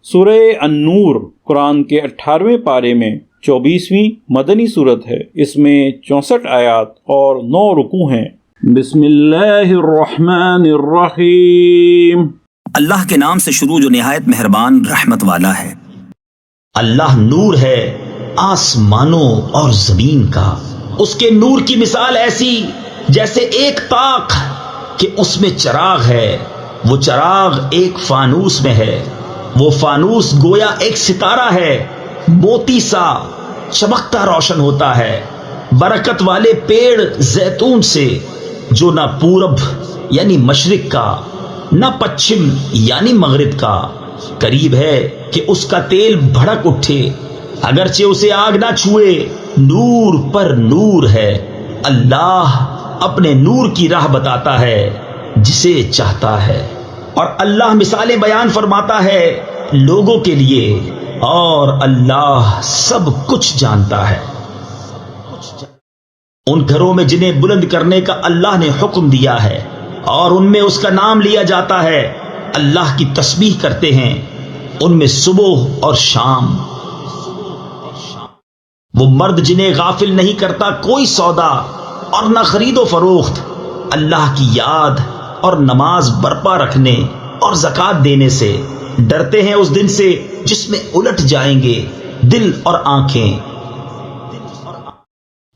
سورہ النور قرآن کے 18ویں پارے میں 24ویں مدنی صورت ہے۔ اس میں 64 آیات اور 9 رکوع ہیں۔ بسم اللہ الرحمن الرحیم۔ اللہ کے نام سے شروع جو نہایت مہربان رحمت والا ہے۔ اللہ نور ہے آسمانوں اور زمین کا، اس کے نور کی مثال ایسی جیسے ایک طاق کہ اس میں چراغ ہے، وہ چراغ ایک فانوس میں ہے، وہ فانوس گویا ایک ستارہ ہے، موتی سا چمکتا روشن ہوتا ہے، برکت والے پیڑ زیتون سے جو نہ پورب یعنی مشرق کا نہ پچھم یعنی مغرب کا، قریب ہے کہ اس کا تیل بھڑک اٹھے، اگرچہ اسے آگ نہ چھوئے، نور پر نور ہے۔ اللہ اپنے نور کی راہ بتاتا ہے جسے چاہتا ہے، اور اللہ مثالیں بیان فرماتا ہے لوگوں کے لیے، اور اللہ سب کچھ جانتا ہے۔ ان گھروں میں جنہیں بلند کرنے کا اللہ نے حکم دیا ہے اور ان میں اس کا نام لیا جاتا ہے، اللہ کی تسبیح کرتے ہیں ان میں صبح اور شام۔ وہ مرد جنہیں غافل نہیں کرتا کوئی سودا اور نہ خرید و فروخت، اللہ کی یاد اور نماز برپا رکھنے اور زکوٰۃ دینے سے ڈرتے ہیں اس دن سے جس میں الٹ جائیں گے دل اور آنکھیں،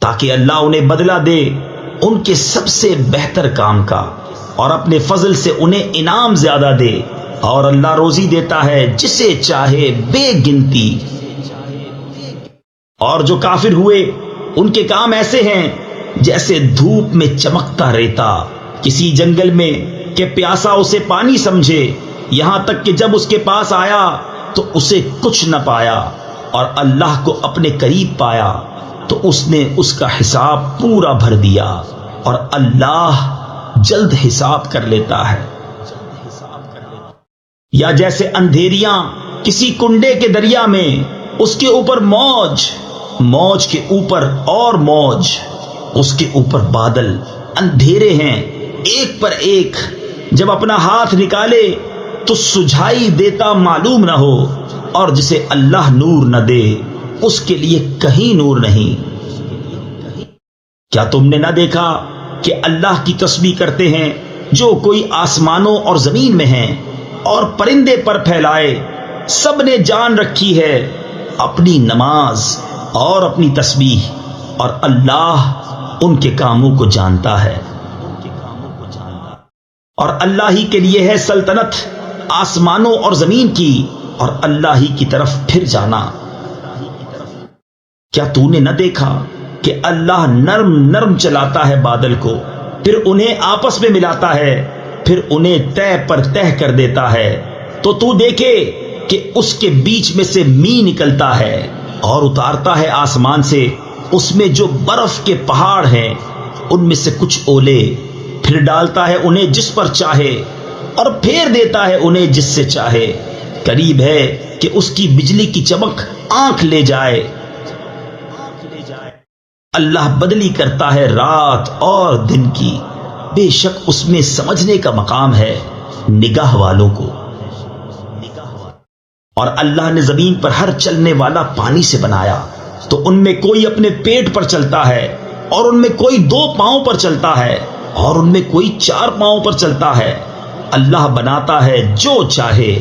تاکہ اللہ انہیں بدلہ دے ان کے سب سے بہتر کام کا، اور اپنے فضل سے انہیں انعام زیادہ دے، اور اللہ روزی دیتا ہے جسے چاہے بے گنتی۔ اور جو کافر ہوئے ان کے کام ایسے ہیں جیسے دھوپ میں چمکتا ریتا کسی جنگل میں کہ پیاسا اسے پانی سمجھے، یہاں تک کہ جب اس کے پاس آیا تو اسے کچھ نہ پایا، اور اللہ کو اپنے قریب پایا تو اس نے اس کا حساب پورا بھر دیا، اور اللہ جلد حساب کر لیتا ہے۔ یا جیسے اندھیریاں کسی کنڈے کے دریا میں، اس کے اوپر موج، موج کے اوپر اور موج، اس کے اوپر بادل، اندھیرے ہیں ایک پر ایک، جب اپنا ہاتھ نکالے تو سجھائی دیتا معلوم نہ ہو، اور جسے اللہ نور نہ دے اس کے لیے کہیں نور نہیں۔ کیا تم نے نہ دیکھا کہ اللہ کی تسبیح کرتے ہیں جو کوئی آسمانوں اور زمین میں ہیں، اور پرندے پر پھیلائے، سب نے جان رکھی ہے اپنی نماز اور اپنی تسبیح، اور اللہ ان کے کاموں کو جانتا ہے۔ اور اللہ ہی کے لیے ہے سلطنت آسمانوں اور زمین کی، اور اللہ ہی کی طرف پھر جانا۔ کیا تو نے نہ دیکھا کہ اللہ نرم نرم چلاتا ہے بادل کو، پھر انہیں آپس میں ملاتا ہے، پھر انہیں تہ پر تہ کر دیتا ہے، تو دیکھے کہ اس کے بیچ میں سے می نکلتا ہے، اور اتارتا ہے آسمان سے اس میں جو برف کے پہاڑ ہیں ان میں سے کچھ اولے، پھر ڈالتا ہے انہیں جس پر چاہے، اور پھیر دیتا ہے انہیں جس سے چاہے، قریب ہے کہ اس کی بجلی کی چمک آنکھ لے جائے۔ اللہ بدلی کرتا ہے رات اور دن کی، بے شک اس میں سمجھنے کا مقام ہے نگاہ والوں کو۔ اور اللہ نے زمین پر ہر چلنے والا پانی سے بنایا، تو ان میں کوئی اپنے پیٹ پر چلتا ہے، اور ان میں کوئی 2 پاؤں پر چلتا ہے، اور ان میں کوئی 4 پاؤں پر چلتا ہے۔ اللہ بناتا ہے جو چاہے،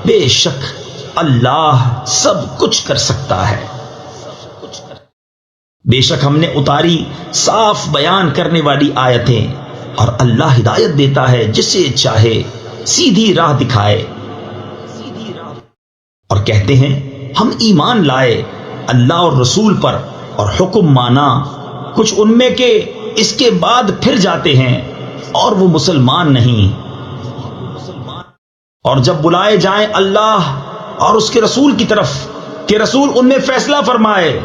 بے شک اللہ سب کچھ کر سکتا ہے۔ بے شک ہم نے اتاری صاف بیان کرنے والی آیتیں، اور اللہ ہدایت دیتا ہے جسے چاہے سیدھی راہ دکھائے۔ اور کہتے ہیں ہم ایمان لائے اللہ اور رسول پر اور حکم مانا، کچھ ان میں کے اس کے بعد پھر جاتے ہیں اور وہ مسلمان نہیں، اور جب بلائے جائیں اللہ اور اس کے رسول کی طرف کہ رسول ان میں فیصلہ فرمائے،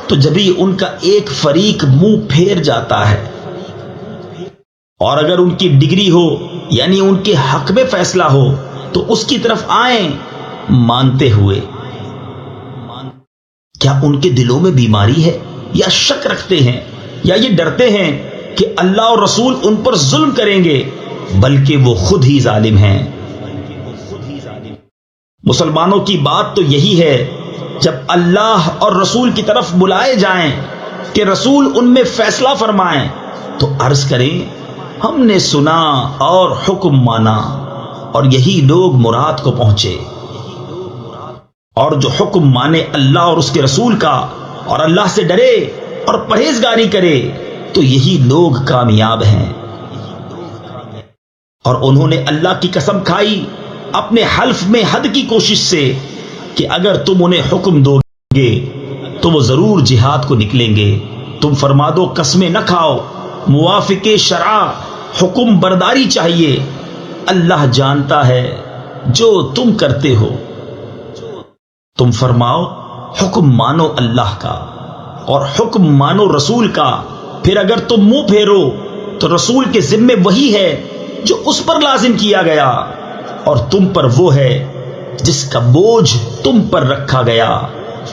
تو جبھی ان کا ایک فریق منہ پھیر جاتا ہے، اور اگر ان کی ڈگری ہو یعنی ان کے حق میں فیصلہ ہو تو اس کی طرف آئیں مانتے ہوئے۔ کیا ان کے دلوں میں بیماری ہے یا شک رکھتے ہیں یا یہ ڈرتے ہیں کہ اللہ اور رسول ان پر ظلم کریں گے؟ بلکہ وہ خود ہی ظالم ہیں۔ مسلمانوں کی بات تو یہی ہے، جب اللہ اور رسول کی طرف بلائے جائیں کہ رسول ان میں فیصلہ فرمائیں تو عرض کریں ہم نے سنا اور حکم مانا، اور یہی لوگ مراد کو پہنچے۔ اور جو حکم مانے اللہ اور اس کے رسول کا اور اللہ سے ڈرے اور پرہیزگاری کرے تو یہی لوگ کامیاب ہیں۔ اور انہوں نے اللہ کی قسم کھائی اپنے حلف میں حد کی کوشش سے کہ اگر تم انہیں حکم دو گے تو وہ ضرور جہاد کو نکلیں گے۔ تم فرما دو قسمیں نہ کھاؤ، موافق شرع حکم برداری چاہیے، اللہ جانتا ہے جو تم کرتے ہو۔ تم فرماؤ حکم مانو اللہ کا اور حکم مانو رسول کا، پھر اگر تم منہ پھیرو تو رسول کے ذمے وہی ہے جو اس پر لازم کیا گیا، اور تم پر وہ ہے جس کا بوجھ تم پر رکھا گیا۔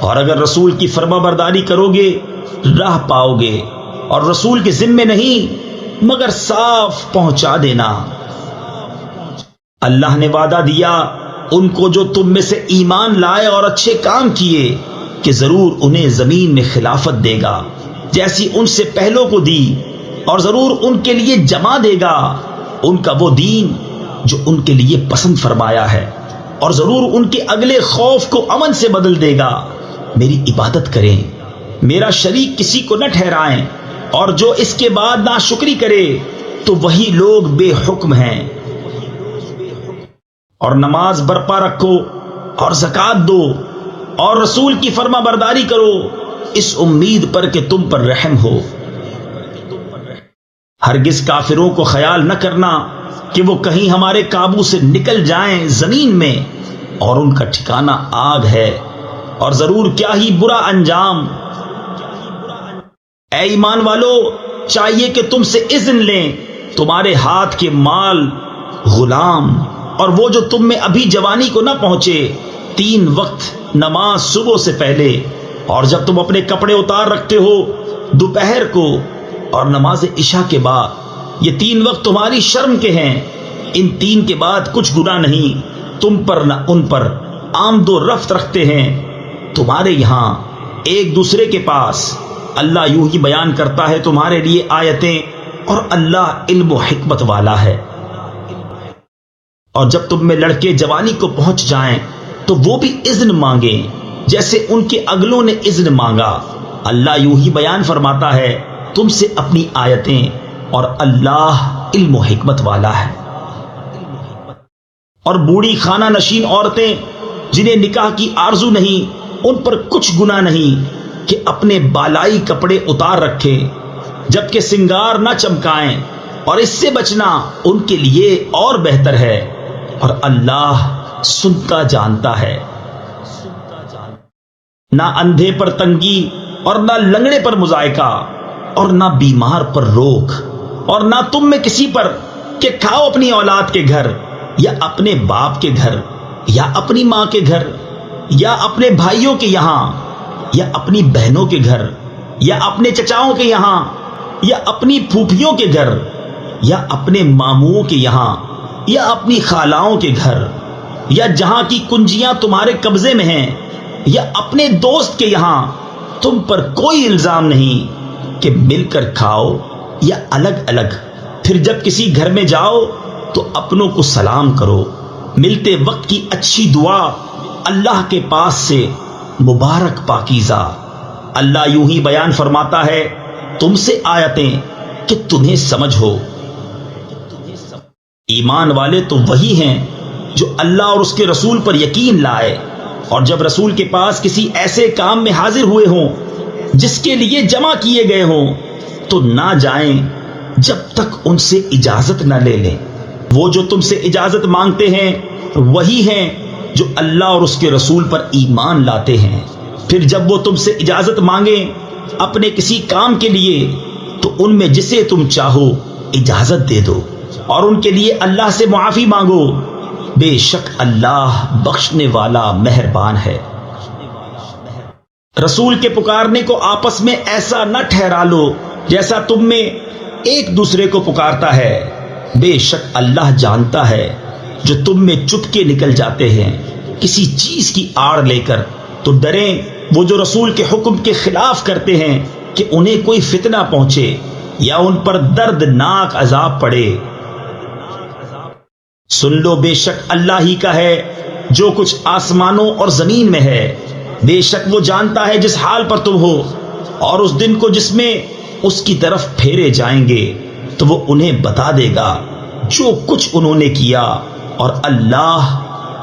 اور اگر رسول کی فرما برداری کرو گے راہ پاؤ گے، اور رسول کے ذمے نہیں مگر صاف پہنچا دینا۔ اللہ نے وعدہ دیا ان کو جو تم میں سے ایمان لائے اور اچھے کام کیے کہ ضرور انہیں زمین میں خلافت دے گا جیسی ان سے پہلوں کو دی، اور ضرور ان کے لیے جمع دے گا ان کا وہ دین جو ان کے لیے پسند فرمایا ہے، اور ضرور ان کے اگلے خوف کو امن سے بدل دے گا۔ میری عبادت کریں، میرا شریک کسی کو نہ ٹھہرائیں، اور جو اس کے بعد ناشکری کرے تو وہی لوگ بے حکم ہیں۔ اور نماز برپا رکھو اور زکوٰۃ دو اور رسول کی فرما برداری کرو، اس امید پر کہ تم پر رحم ہو۔ ہرگز کافروں کو خیال نہ کرنا کہ وہ کہیں ہمارے قابو سے نکل جائیں زمین میں، اور ان کا ٹھکانہ آگ ہے، اور ضرور کیا ہی برا انجام۔ اے ایمان والو، چاہیے کہ تم سے اذن لیں تمہارے ہاتھ کے مال، غلام، اور وہ جو تم میں ابھی جوانی کو نہ پہنچے، 3 وقت نماز صبح سے پہلے، اور جب تم اپنے کپڑے اتار رکھتے ہو دوپہر کو، اور نماز عشاء کے بعد۔ یہ 3 وقت تمہاری شرم کے ہیں، ان 3 کے بعد کچھ گناہ نہیں تم پر نہ ان پر، آمد و رفت رکھتے ہیں تمہارے یہاں ایک دوسرے کے پاس۔ اللہ یوں ہی بیان کرتا ہے تمہارے لیے آیتیں، اور اللہ علم و حکمت والا ہے۔ اور جب تم میں لڑکے جوانی کو پہنچ جائیں تو وہ بھی اذن مانگیں جیسے ان کے اگلوں نے اذن مانگا۔ اللہ یوں ہی بیان فرماتا ہے تم سے اپنی آیتیں، اور اللہ علم و حکمت والا ہے۔ اور بوڑھی خانہ نشین عورتیں جنہیں نکاح کی آرزو نہیں، ان پر کچھ گناہ نہیں کہ اپنے بالائی کپڑے اتار رکھیں جبکہ سنگار نہ چمکائیں، اور اس سے بچنا ان کے لیے اور بہتر ہے، اور اللہ سنتا جانتا ہے۔ نہ اندھے پر تنگی اور نہ لنگڑے پر مضائقہ، اور نہ بیمار پر روک، اور نہ تم میں کسی پر کہ کھاؤ اپنی اولاد کے گھر، یا اپنے باپ کے گھر، یا اپنی ماں کے گھر، یا اپنے بھائیوں کے یہاں، یا اپنی بہنوں کے گھر، یا اپنے چچاؤں کے یہاں، یا اپنی پھوپھیوں کے گھر، یا اپنے ماموں کے یہاں، یا اپنی خالاؤں کے گھر، یا جہاں کی کنجیاں تمہارے قبضے میں ہیں، یا اپنے دوست کے یہاں۔ تم پر کوئی الزام نہیں کہ مل کر کھاؤ یا الگ الگ۔ پھر جب کسی گھر میں جاؤ تو اپنوں کو سلام کرو۔ ملتے وقت کی اچھی دعا اللہ کے پاس سے مبارک پاکیزہ۔ اللہ یوں ہی بیان فرماتا ہے تم سے آیتیں کہ تمہیں سمجھ ہو۔ ایمان والے تو وہی ہیں جو اللہ اور اس کے رسول پر یقین لائے، اور جب رسول کے پاس کسی ایسے کام میں حاضر ہوئے ہوں جس کے لیے جمع کیے گئے ہوں تو نہ جائیں جب تک ان سے اجازت نہ لے لیں۔ وہ جو تم سے اجازت مانگتے ہیں وہی ہیں جو اللہ اور اس کے رسول پر ایمان لاتے ہیں۔ پھر جب وہ تم سے اجازت مانگیں اپنے کسی کام کے لیے تو ان میں جسے تم چاہو اجازت دے دو، اور ان کے لیے اللہ سے معافی مانگو، بے شک اللہ بخشنے والا مہربان ہے۔ رسول کے پکارنے کو آپس میں ایسا نہ ٹھہرا لو جیسا تم میں ایک دوسرے کو پکارتا ہے، بے شک اللہ جانتا ہے جو تم میں چپ کے نکل جاتے ہیں، کسی چیز کی آڑ لے کر، تو ڈریں وہ جو رسول کے حکم کے خلاف کرتے ہیں کہ انہیں کوئی فتنہ پہنچے یا ان پر دردناک عذاب پڑے۔ سن لو، بے شک اللہ ہی کا ہے جو کچھ آسمانوں اور زمین میں ہے، بے شک وہ جانتا ہے جس حال پر تم ہو، اور اس دن کو جس میں اس کی طرف پھیرے جائیں گے تو وہ انہیں بتا دے گا جو کچھ انہوں نے کیا، اور اللہ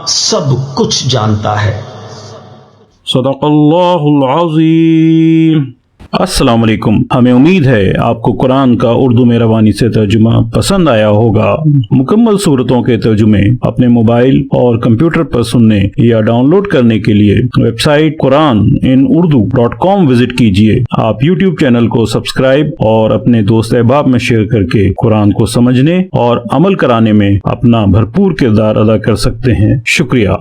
سب کچھ جانتا ہے۔ صدق اللہ العظیم۔ السلام علیکم، ہمیں امید ہے آپ کو قرآن کا اردو میں روانی سے ترجمہ پسند آیا ہوگا۔ مکمل صورتوں کے ترجمے اپنے موبائل اور کمپیوٹر پر سننے یا ڈاؤن لوڈ کرنے کے لیے ویب سائٹ QuranInUrdu.com وزٹ کیجیے۔ آپ یوٹیوب چینل کو سبسکرائب اور اپنے دوست احباب میں شیئر کر کے قرآن کو سمجھنے اور عمل کرانے میں اپنا بھرپور کردار ادا کر سکتے ہیں۔ شکریہ۔